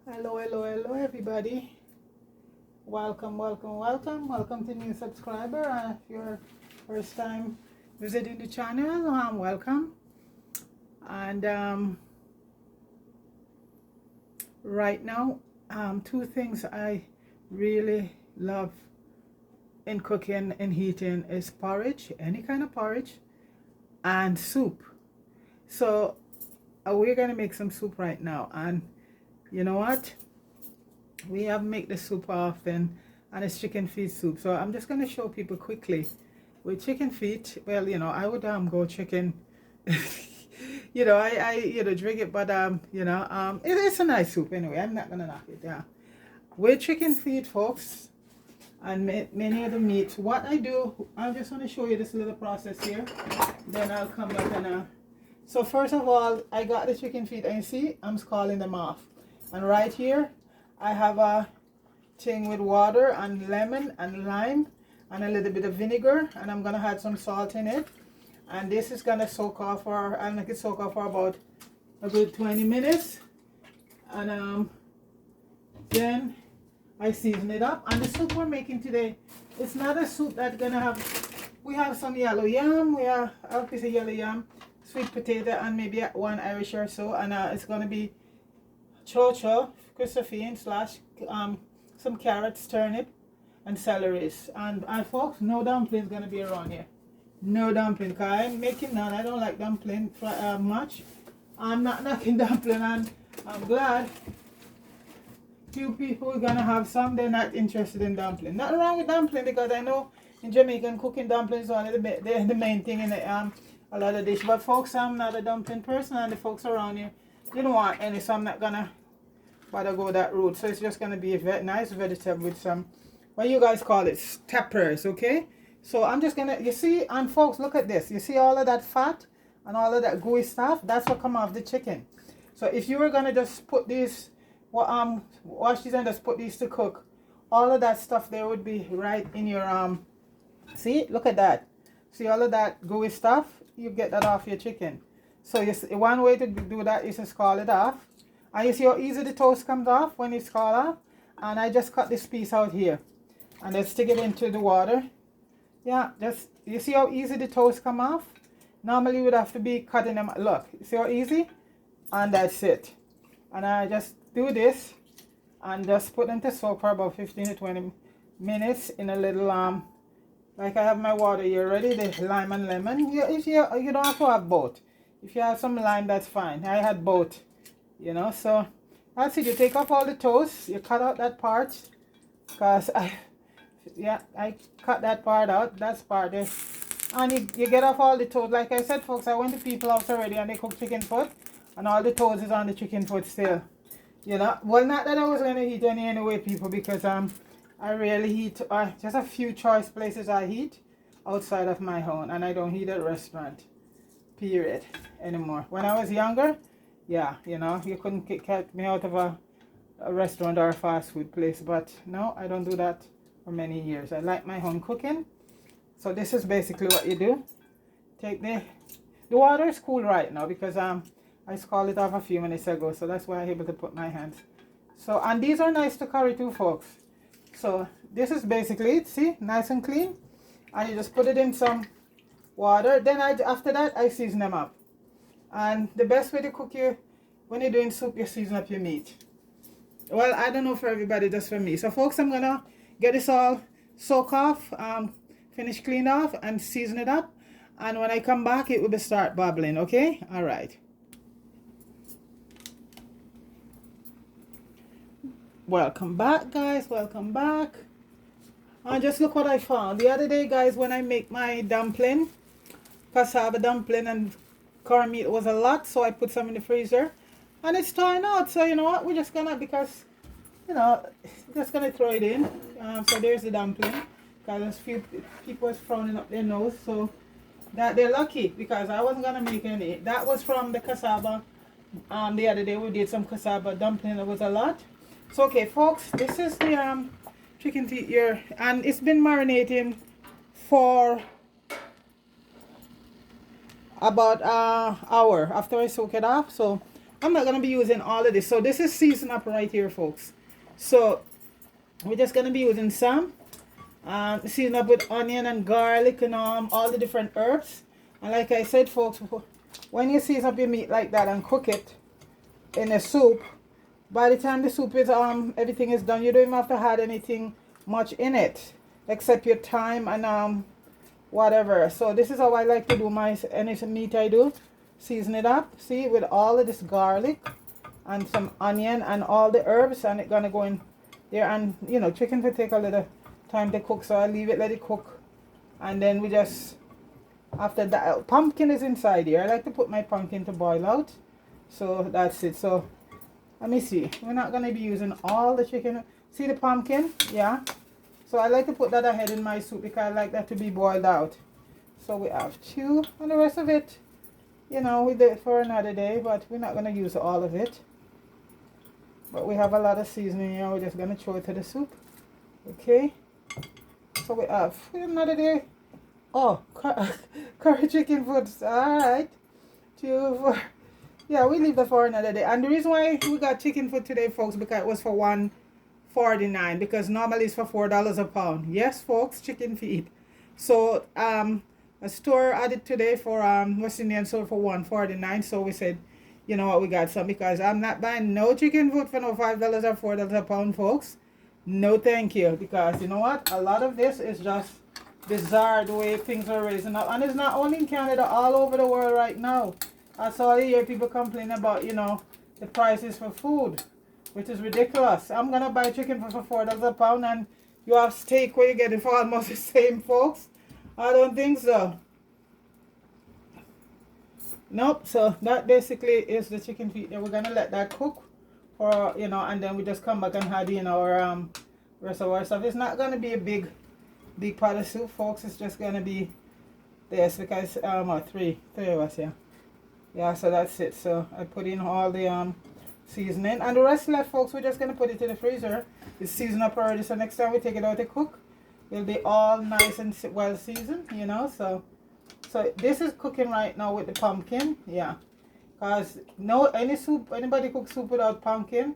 Hello, hello, hello, everybody. Welcome to new subscriber. If you're first time visiting the channel, welcome. And right now, two things I really love in cooking and heating is porridge, any kind of porridge, and soup. So we're gonna make some soup right now, and you know what? We have make the soup often, and it's chicken feet soup. So I'm just going to show people quickly with chicken feet. Well, I would go chicken. I drink it, but it's a nice soup anyway. I'm not gonna knock it. Yeah, with chicken feet, folks, and many of the meats. What I do, I'm just going to show you this little process here. Then I'll come back and so first of all, I got the chicken feet, and you see I'm scalding them off, and right here I have a thing with water and lemon and lime and a little bit of vinegar, and I'm gonna add some salt in it, and this is gonna soak off for, I'll make it soak off for about a good 20 minutes, and then I season it up. And the soup we're making today, it's not a soup that's gonna have, we have some yellow yam, we have a piece of yellow yam, sweet potato, and maybe one Irish or so, and it's gonna be chocho, Christophine slash some carrots, turnip, and celeries. And folks, no dumpling gonna be around here. No dumpling, cause I'm making none. I don't like dumpling much. I'm not knocking dumpling, and I'm glad few people are gonna have some. They're not interested in dumpling. Nothing wrong with dumpling, because I know in Jamaican cooking dumplings is one of the main thing in a lot of dish. But folks, I'm not a dumpling person, and the folks around here, you don't want any, so I'm not gonna bother go that route. So it's just gonna be a nice vegetable with some, what you guys call it, peppers. Okay, so I'm just gonna, you see, and folks, look at this. You see all of that fat and all of that gooey stuff? That's what come off the chicken. So if you were gonna just put these, wash these and just put these to cook, all of that stuff there would be right in your see, look at that. See all of that gooey stuff? You get that off your chicken. So you see, one way to do that is to scald it off. And you see how easy the toast comes off when it's scalded off? And I just cut this piece out here and then stick it into the water. Yeah, just, you see how easy the toast come off? Normally you would have to be cutting them. Look, you see how easy? And that's it. And I just do this and just put them to soak for about 15 to 20 minutes in a little like I have my water here ready, the lime and lemon. If you don't have to have both. If you have some lime, that's fine. I had both, so that's it. You take off all the toast, you cut out that part, because I cut that part out. That's part there. And you get off all the toast. Like I said, folks, I went to people's house already and they cook chicken foot, and all the toast is on the chicken foot still. Well, not that I was going to eat any anyway, people, because I rarely eat, just a few choice places I eat outside of my home, and I don't eat at restaurant, period, anymore. When I was younger, yeah, you couldn't get me out of a restaurant or a fast food place, but no, I don't do that for many years. I like my home cooking. So this is basically what you do. Take the water is cool right now, because I scalded it off a few minutes ago, so that's why I'm able to put my hands. So, and these are nice to curry too, folks. So this is basically it. See, nice and clean. And you just put it in some water. Then after that I season them up. And the best way to cook when you're doing soup, you season up your meat. Well, I don't know for everybody, just for me. So folks, I'm gonna get this all soak off, finish clean off, and season it up. And when I come back, it will be start bubbling. Okay, all right. Welcome back, guys. Welcome back. And just look what I found the other day, guys. When I make my dumpling, cassava dumpling and corn meat was a lot, so I put some in the freezer, and it's thawing out. So you know what, we're just gonna, because just gonna throw it in. So there's the dumpling, because a few people was frowning up their nose, so that they're lucky, because I wasn't gonna make any. That was from the cassava. The other day we did some cassava dumpling. It was a lot. So okay, folks, this is the chicken feet here, and it's been marinating for about an hour after I soak it off. So I'm not gonna be using all of this. So this is seasoned up right here, folks. So we're just gonna be using some season up with onion and garlic and all the different herbs. And like I said, folks, when you season up your meat like that and cook it in a soup, by the time the soup is everything is done, you don't even have to add anything much in it except your thyme and whatever. So this is how I like to do my any meat I do. Season it up, see, with all of this garlic and some onion and all the herbs, and it's gonna go in there. And you know, chicken will take a little time to cook, so I leave it, let it cook, and then we just, after that, pumpkin is inside here. I like to put my pumpkin to boil out. So that's it. So let me see, we're not gonna be using all the chicken. See the pumpkin? Yeah. So I like to put that ahead in my soup because I like that to be boiled out. So we have 2, and the rest of it, you know, we do it for another day, but we're not gonna use all of it. But we have a lot of seasoning here. We're just gonna throw it to the soup. Okay. So we have another day. Oh, curry chicken food. All right. 2, 4. Yeah, we leave that for another day. And the reason why we got chicken food today, folks, because it was for $1.49, because normally it's for $4 a pound. Yes, folks, chicken feet. So a store added today for West Indian store for $1.49. So we said, you know what, we got some, because I'm not buying no chicken food for no $5 or $4 a pound, folks. No, thank you. Because you know what, a lot of this is just bizarre the way things are raising up, and it's not only in Canada, all over the world right now. I saw you hear people complain about, you know, the prices for food, which is ridiculous. I'm gonna buy chicken for $4 a pound, and you have steak where you get it for almost the same, folks. I don't think so. Nope. So that basically is the chicken feet. We're gonna let that cook for, you know, and then we just come back and add in our rest of our stuff. It's not gonna be a big pot of soup, folks. It's just gonna be this, because three of us, yeah. So that's it. So I put in all the seasoning, and the rest left, folks, we're just gonna put it in the freezer. It's seasoned up already, so next time we take it out to cook, it'll be all nice and well seasoned, you know. So this is cooking right now with the pumpkin, yeah. Cause anybody cook soup without pumpkin,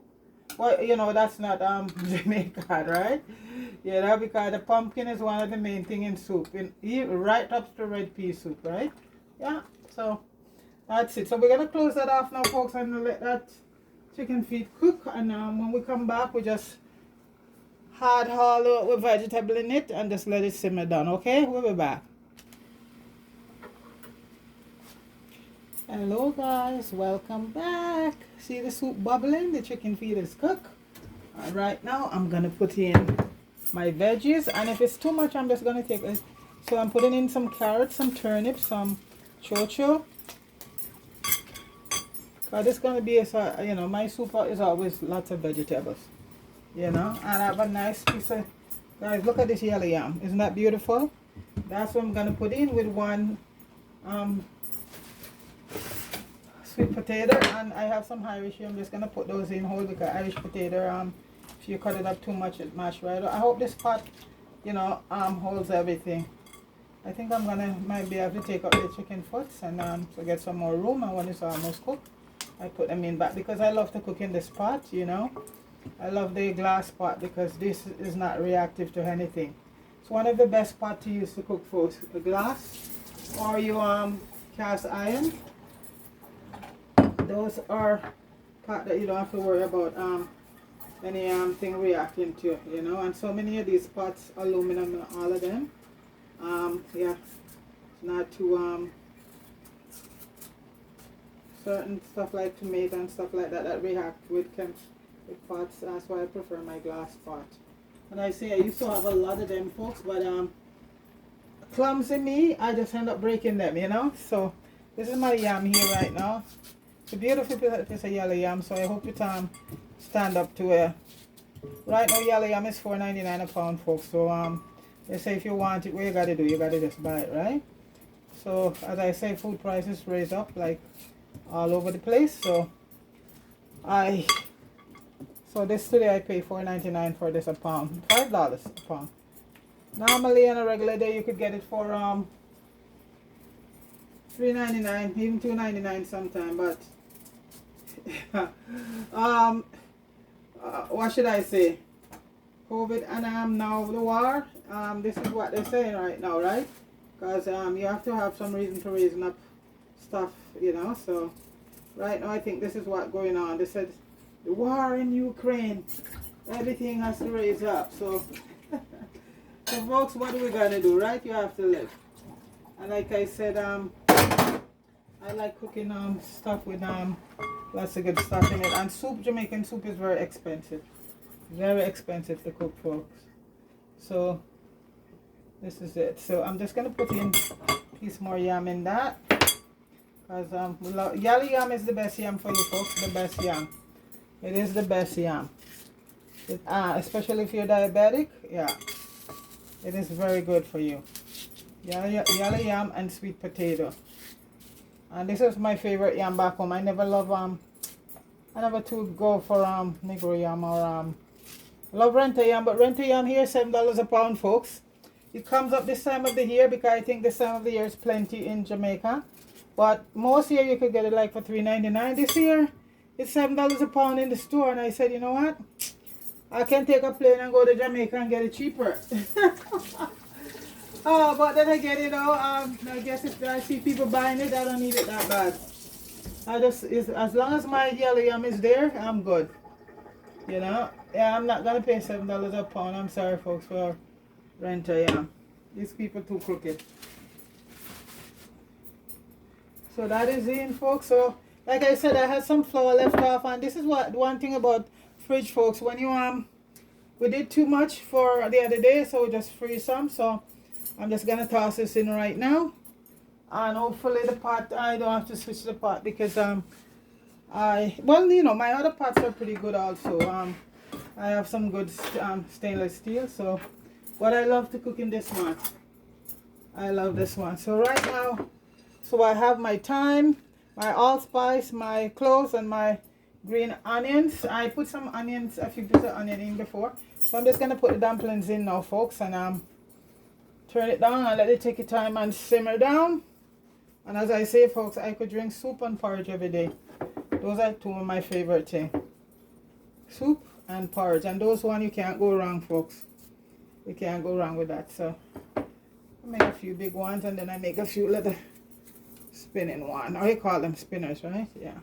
well, you know, that's not Jamaican, right? You know, because the pumpkin is one of the main thing in soup, right up to red pea soup, right? Yeah. So that's it. So we're gonna close that off now, folks, and let that chicken feet cook. And when we come back, we just add all with vegetable in it and just let it simmer down. Okay, we'll be back. Hello guys, welcome back. See the soup bubbling? The chicken feet is cooked. And right now I'm gonna put in my veggies, and if it's too much, I'm just gonna take it. So I'm putting in some carrots, some turnips, some chocho. Cause it's gonna be a, you know, my soup is always lots of vegetables, you know. And I have a nice piece of, guys, look at this yellow yam. Isn't that beautiful? That's what I'm gonna put in with one sweet potato, and I have some Irish here. I'm just gonna put those in whole, because Irish potato, if you cut it up too much, it mash right. I hope this pot, you know, holds everything. I think I'm gonna might be able to take out the chicken foots and to get some more room. And when it's almost cooked, I put them in back, because I love to cook in this pot, you know. I love the glass pot because this is not reactive to anything. It's one of the best pot to use to cook for, the glass, or you cast iron. Those are pot that you don't have to worry about any thing reacting to, you know. And so many of these pots, aluminum and all of them, yeah, it's not too certain stuff like tomato and stuff like that react with pots. That's why I prefer my glass pot. And I say I used to have a lot of them, folks, but clumsy me, I just end up breaking them, you know. So this is my yam here right now. It's a beautiful piece of yellow yam, so I hope it stand up to it. Right now yellow yam is $4.99 a pound, folks. So they say if you want it, what you gotta do, you gotta just buy it, right? So as I say, food prices raise up like all over the place. So this today I pay $4.99 for this a pound, $5 a pound. Normally on a regular day you could get it for $3.99, even $2.99 sometime, but um, what should I say? COVID and now the war. This is what they're saying right now, right? Because you have to have some reason to raising up stuff, you know. So right now I think this is what's going on. They said the war in Ukraine, everything has to raise up. So, so folks, what are we gonna do, right? You have to live. And like I said, I like cooking stuff with lots of good stuff in it. And soup, Jamaican soup is very expensive. Very expensive to cook, folks. So this is it. So I'm just gonna put in a piece more yam in that. Because yellow yam is the best yam for you folks. The best yam. It is the best yam. Especially if you're diabetic. Yeah. It is very good for you. Yellow yam and sweet potato. And this is my favorite yam back home. I never too go for negro yam or I love renta yam, but renta yam here $7 a pound, folks. It comes up this time of the year because I think this time of the year is plenty in Jamaica. But most year you could get it like for $3.99. This year it's $7 a pound in the store, and I said, you know what? I can take a plane and go to Jamaica and get it cheaper. Oh, but then again, you know, I guess if I see people buying it, I don't need it that bad. As long as my yellow yam is there, I'm good. You know, yeah, I'm not gonna pay $7 a pound. I'm sorry, folks, for renta yam. These people too crooked. So that is in, folks. So, like I said, I had some flour left off, and this is what one thing about fridge, folks. When you we did too much for the other day, so we just freeze some. So I'm just gonna toss this in right now, and hopefully the pot, I don't have to switch the pot because well, you know, my other pots are pretty good also. I have some good stainless steel. So, but I love to cook in this one. I love this one. So right now, so I have my thyme, my allspice, my cloves, and my green onions. I put some onions, a few bits of onion in before. So I'm just gonna put the dumplings in now, folks, and turn it down and let it take its time and simmer down. And as I say, folks, I could drink soup and porridge every day. Those are two of my favorite things. Soup and porridge. And those one you can't go wrong, folks. You can't go wrong with that. So I make a few big ones, and then I make a few little spinning one. Or you call them spinners, right? Yeah.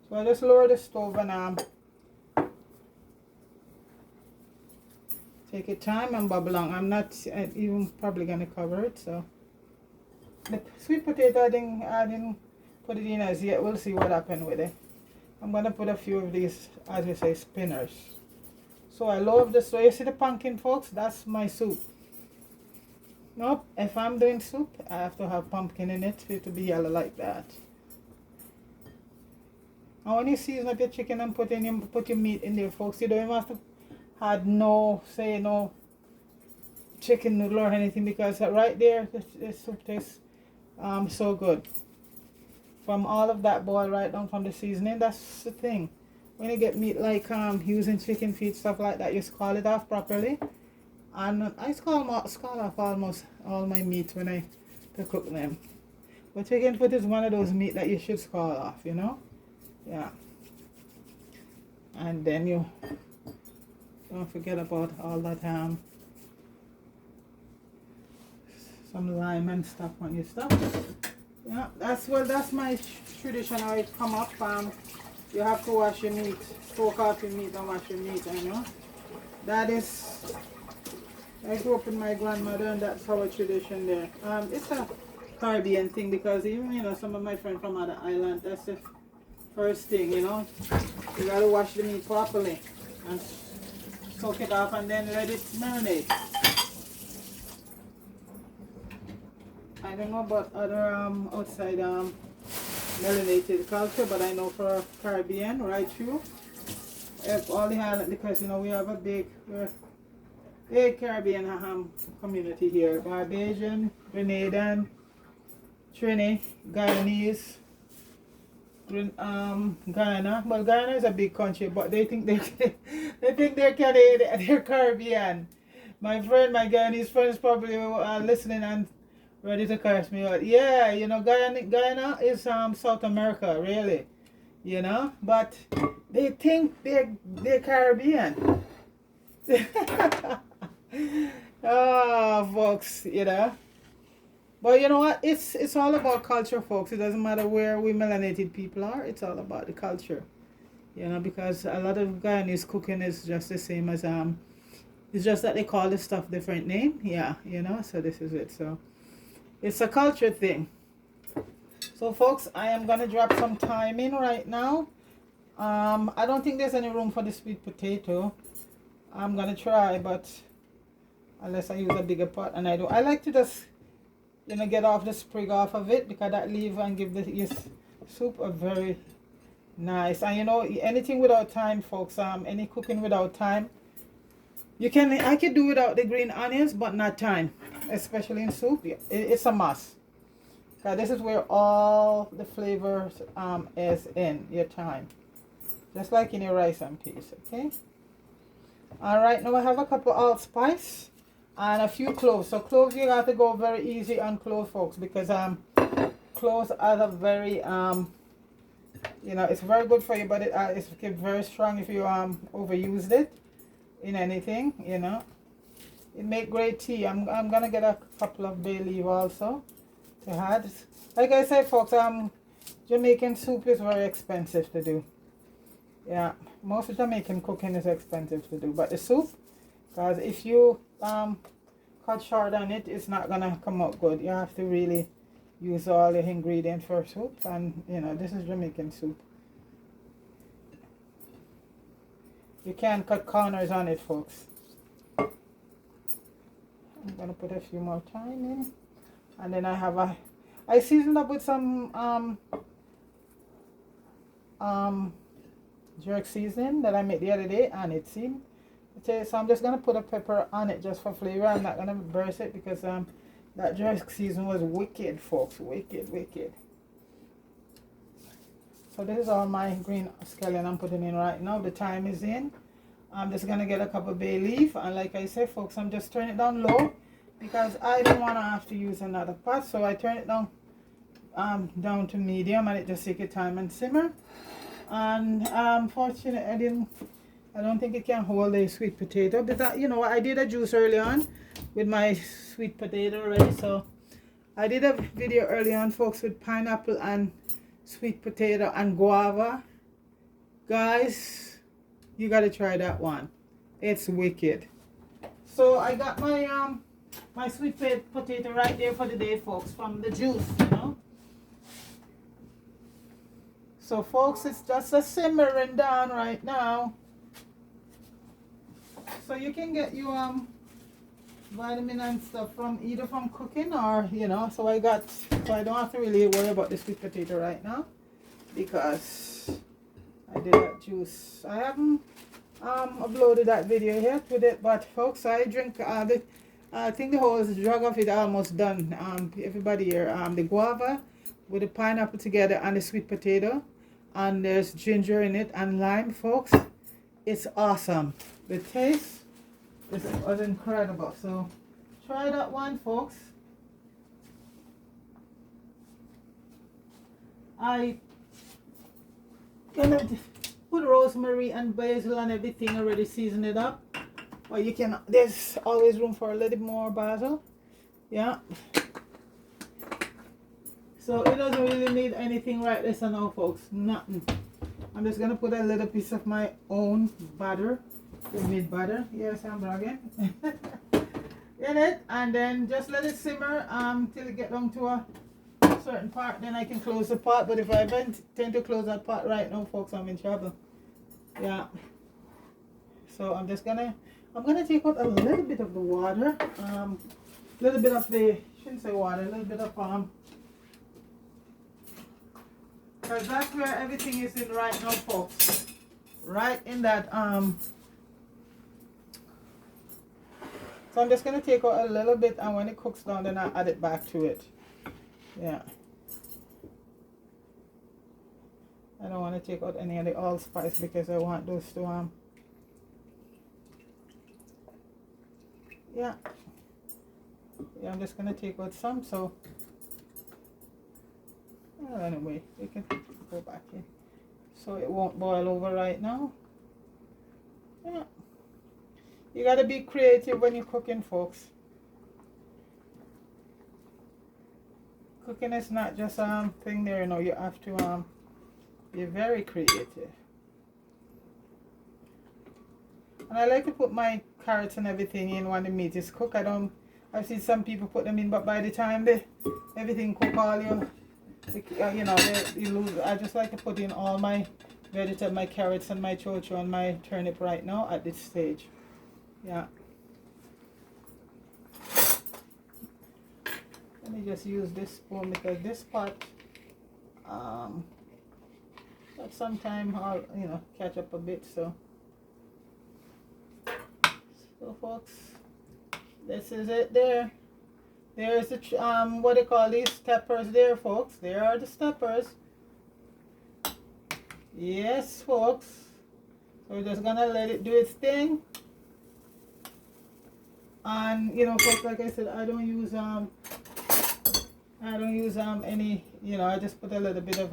So I just lower the stove and take your time and bubble on. I'm not even probably gonna cover it. So the sweet potato, I didn't put it in as yet. We'll see what happened with it. I'm gonna put a few of these, as we say, spinners. So I love this. So you see the pumpkin, folks? That's my soup. Nope. If I'm doing soup, I have to have pumpkin in it for it to be yellow like that. And when you season up your chicken and put your meat in there, folks, you don't even have to add no chicken noodle or anything, because right there the soup tastes so good. From all of that boil right down from the seasoning. That's the thing. When you get meat like using chicken feet, stuff like that, you scald it off properly. And I scald off almost all my meat when I cook them. But chicken foot is one of those meat that you should scald off, you know? Yeah. And then you don't forget about all that some lime and stuff on your stuff. Yeah, that's my tradition how it come up. You have to wash your meat, soak off your meat and wash your meat, you know. That is, I grew up with my grandmother, and that's our tradition there. It's a Caribbean thing, because even, you know, some of my friends from other islands, that's the first thing, you know. You gotta wash the meat properly and soak it off, and then let it marinate. I don't know about other outside melanated culture, but I know for Caribbean, right through, all the island, because you know we have a big Caribbean community here: Barbadian, Grenadian, Trini, Guyanese, Guyana. Well, Guyana is a big country, but they think they're Canadian, they're Caribbean. My Guyanese friend is probably listening and ready to curse me out. Yeah, you know, Guyana is South America, really. you know, but they think they're Caribbean. Oh, folks, you know. But you know what? It's all about culture, folks. It doesn't matter where we melanated people are. It's all about the culture, you know, because a lot of Guyanese cooking is just the same as it's just that they call the stuff different name. Yeah, you know. So this is it. So it's a culture thing. So folks, I am gonna drop some thyme in right now. I don't think there's any room for the sweet potato. I'm gonna try, but unless I use a bigger pot, and I do. I like to just, you know, get off the sprig off of it because that leave and give the yes, soup a very nice. And you know, anything without time, folks, any cooking without time, I could do without the green onions, but not time, especially in soup. It's a must. This is where all the flavors is in your thyme, just like in your rice and peas. Okay. All right, now I have a couple allspice and a few cloves. So cloves, you have to go very easy on cloves, folks, because cloves are a very you know, it's very good for you, but it's very strong if you overused it in anything. You know, it make great tea. I'm gonna get a couple of bay leaf also to add. Like I said, folks, Jamaican soup is very expensive to do. Yeah, most of Jamaican cooking is expensive to do, but the soup, because if you cut short on it, it's not gonna come out good. You have to really use all the ingredients for soup, and you know, this is Jamaican soup. You can't cut corners on it, folks. I'm gonna put a few more thyme in, and then I seasoned up with some jerk seasoning that I made the other day, and it seemed okay. So I'm just gonna put a pepper on it just for flavor. I'm not gonna burst it because that jerk season was wicked, folks. Wicked. So this is all my green scallion I'm putting in right now. The thyme is in. I'm just gonna get a cup of bay leaf, and like I said, folks, I'm just turning it down low because I don't wanna have to use another pot. So I turn it down to medium, and it just take your time and simmer. And unfortunately, I don't think it can hold a sweet potato, but you know, I did a juice early on with my sweet potato already. So I did a video early on, folks, with pineapple and sweet potato and guava. Guys, you gotta try that one. It's wicked. So I got my my sweet potato right there for the day, folks, from the juice, you know. So folks, it's just a simmering down right now. So you can get your vitamin and stuff from either from cooking or, you know, so I don't have to really worry about the sweet potato right now because I did that juice. I haven't uploaded that video yet with it, but folks, I drink I think the whole jug of it almost done. Everybody here, the guava with the pineapple together and the sweet potato, and there's ginger in it and lime, folks. It's awesome. The taste was incredible. So try that one, folks. I gonna put rosemary and basil and everything already, season it up. Or you can, there's always room for a little more basil. Yeah. So it doesn't really need anything right this and now, folks. Nothing. I'm just gonna put a little piece of my own butter, homemade butter. Yes, I'm bragging. In it, and then just let it simmer till it get down to a certain part. Then I can close the pot. But if I tend to close that pot right now, folks, I'm in trouble. Yeah. So I'm gonna take out a little bit of the water, little bit of the, shouldn't say water, a little bit of because that's where everything is in right now, folks. Right in that so I'm just gonna take out a little bit, and when it cooks down, then I'll add it back to it. Yeah. I don't want to take out any of the allspice because I want those to yeah, I'm just gonna take out some. So anyway, we can go back in. so it won't boil over right now. Yeah. You gotta be creative when you're cooking, folks. Cooking is not just thing there, you know. You have to be very creative. And I like to put my carrots and everything in when the meat is cooked. I've seen some people put them in, but by the time everything cook, all you know, you lose. I just like to put in all my vegetables, my carrots and my chocho and my turnip right now at this stage. Yeah. Let me just use this spoon because this pot, but sometime I'll, you know, catch up a bit. So folks, this is it there. There's the what do you call these steppers there, folks? There are the steppers. Yes, folks. So we're just gonna let it do its thing. And you know, folks, like I said, I don't use any, you know, I just put a little bit of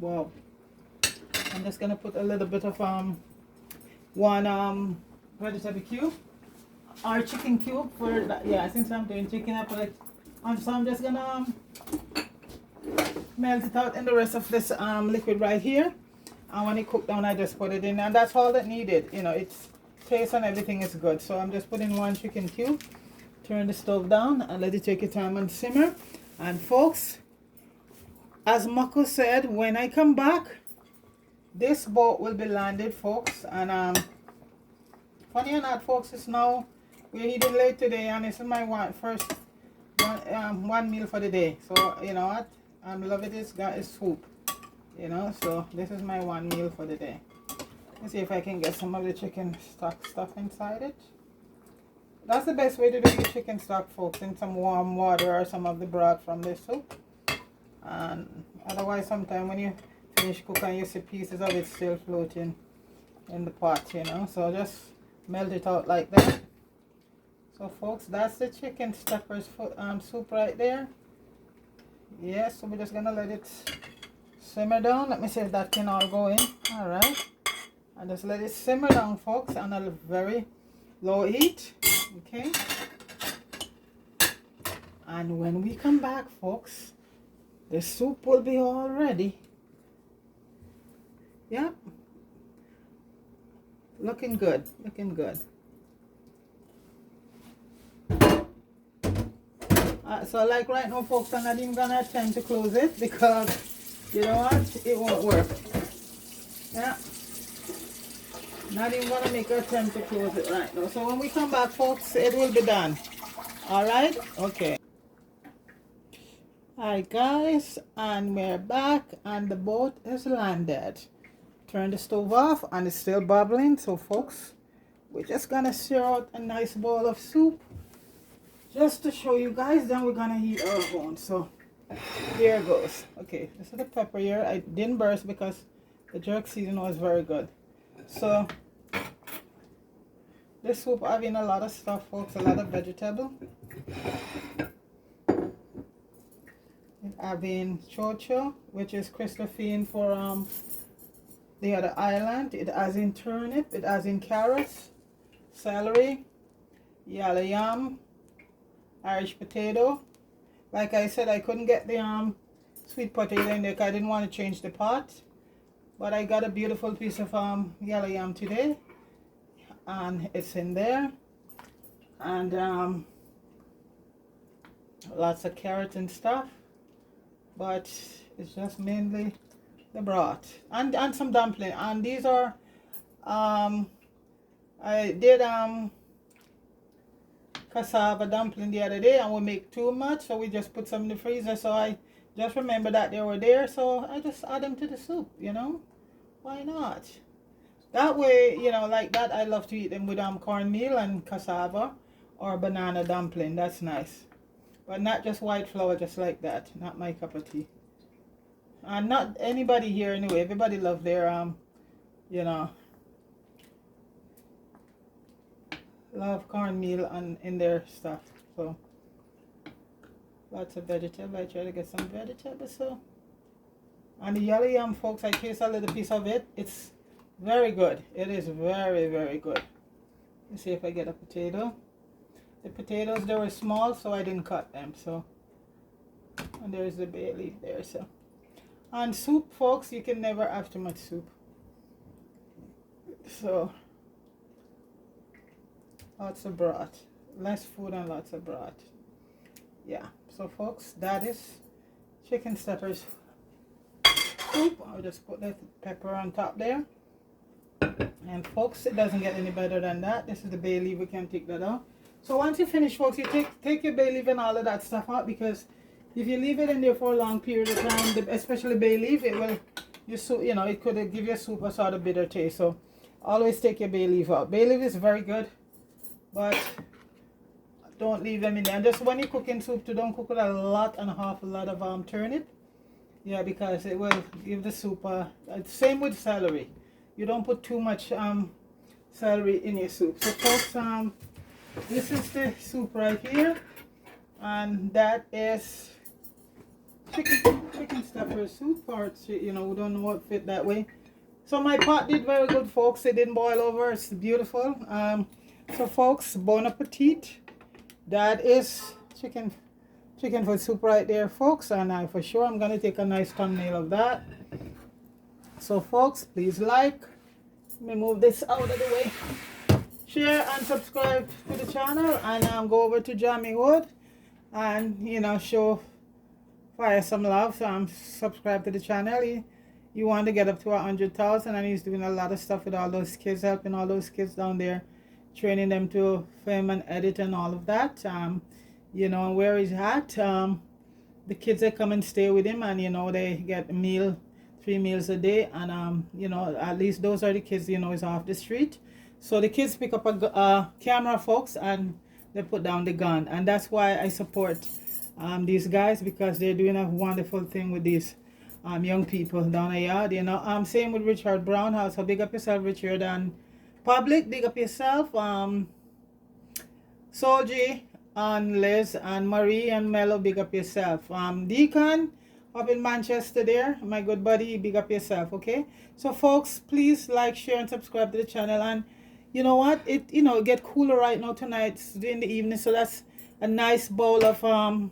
well, I'm just gonna put a little bit of one vegetable cube or chicken cube for that. Yeah, since I'm doing chicken, I put it on. So I'm just gonna melt it out in the rest of this liquid right here. And when it cook down, I just put it in, and that's all that needed. You know, it's taste and everything is good. So I'm just putting one chicken cube. Turn the stove down and let it take its time and simmer. And folks, as Mako said, when I come back, this boat will be landed, folks. And funny or not, folks, it's now we're eating late today, and this is my first one meal for the day. So you know what, I'm loving this guy soup. You know, so this is my one meal for the day. Let's see if I can get some of the chicken stock stuff inside it. That's the best way to do your chicken stock, folks, in some warm water or some of the broth from the soup. And otherwise, sometimes when you finish cooking, you see pieces of it still floating in the pot, you know. So just melt it out like that. So folks, that's the chicken steppers soup right there. Yes, so we're just gonna let it simmer down. Let me see if that can all go in. All right, and just let it simmer down, folks, on a very low heat. Okay, and when we come back, folks, the soup will be all ready. Yep, looking good, looking good. So like right now, folks, I'm not even gonna attempt to close it because you know what, it won't work. Yeah, not even gonna make an attempt to close it right now. So when we come back, folks, it will be done. All right, okay. Hi guys, and we're back, and the boat is landed. Turn the stove off, and it's still bubbling. So folks, we're just gonna stir out a nice bowl of soup just to show you guys. Then we're gonna heat our bone. So here it goes. Okay, this is the pepper here. I didn't burst because the jerk season was very good. So this soup having a lot of stuff, folks, a lot of vegetable. It having chocho, which is Christophine for the other island. It has in turnip, it has in carrots, celery, yellow yam, Irish potato. Like I said, I couldn't get the sweet potato in there because I didn't want to change the pot. But I got a beautiful piece of yellow yam today, and it's in there. And lots of carrot and stuff. But it's just mainly the broth and some dumpling. And these are I did cassava dumpling the other day, and we make too much, so we just put some in the freezer. So I just remember that they were there, so I just add them to the soup, you know. Why not? That way, you know, like that, I love to eat them with cornmeal and cassava or banana dumpling. That's nice. But not just white flour, just like that. Not my cup of tea. And not anybody here anyway. Everybody love their you know, love cornmeal and in their stuff. So lots of vegetable. I try to get some vegetables. So And the yellow yam, folks, I taste a little piece of it. It's very good. It is very, very good. Let's see if I get a potato. The potatoes, they were small, so I didn't cut them. So, and there's the bay leaf there. So, and soup, folks, you can never have too much soup. So, lots of broth. Less food and lots of broth. Yeah. So, folks, that is chicken steppers soup. I'll just put the pepper on top there. And, folks, it doesn't get any better than that. This is the bay leaf. We can take that out. So, once you finish, folks, you take your bay leaf and all of that stuff out, because if you leave it in there for a long period of time, especially bay leaf, it will, it could give your soup a sort of bitter taste. So, always take your bay leaf out. Bay leaf is very good, but don't leave them in there. And just when you cook in soup, too, don't cook with a lot and a half a lot of turnip. Yeah, because it will give the soup same with celery. You don't put too much celery in your soup. So, folks, this is the soup right here, and that is chicken stepper soup, or we don't know what fit that way. So my pot did very good, folks. It didn't boil over. It's beautiful. So, folks, bon appetit. That is chicken foot soup right there, folks, and for sure I'm gonna take a nice thumbnail of that. So, folks, please like. Let me move this out of the way. Share and subscribe to the channel, and go over to Jamie Wood and show Fire some love. So subscribe to the channel. You want to get up to 100,000, and he's doing a lot of stuff with all those kids, helping all those kids down there, training them to film and edit and all of that. Where he's at, the kids that come and stay with him, and they get a meal, 3 meals a day, and at least those are the kids is off the street. So the kids pick up a camera, folks, and they put down the gun. And that's why I support these guys, because they're doing a wonderful thing with these young people down here. Same with Richard Brown. So big up yourself, Richard. And Public, big up yourself. Solji and Liz and Marie and Mello, big up yourself. Deacon up in Manchester there, my good buddy, big up yourself, okay? So, folks, please like, share, and subscribe to the channel. And you know what? It get cooler right now tonight. It's in the evening, so that's a nice bowl of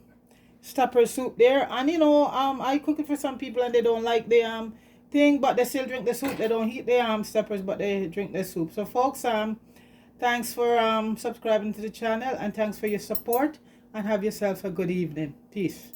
stepper soup there. And I cook it for some people and they don't like the thing, but they still drink the soup. They don't eat the steppers, but they drink the soup. So, folks, thanks for subscribing to the channel, and thanks for your support, and have yourself a good evening. Peace.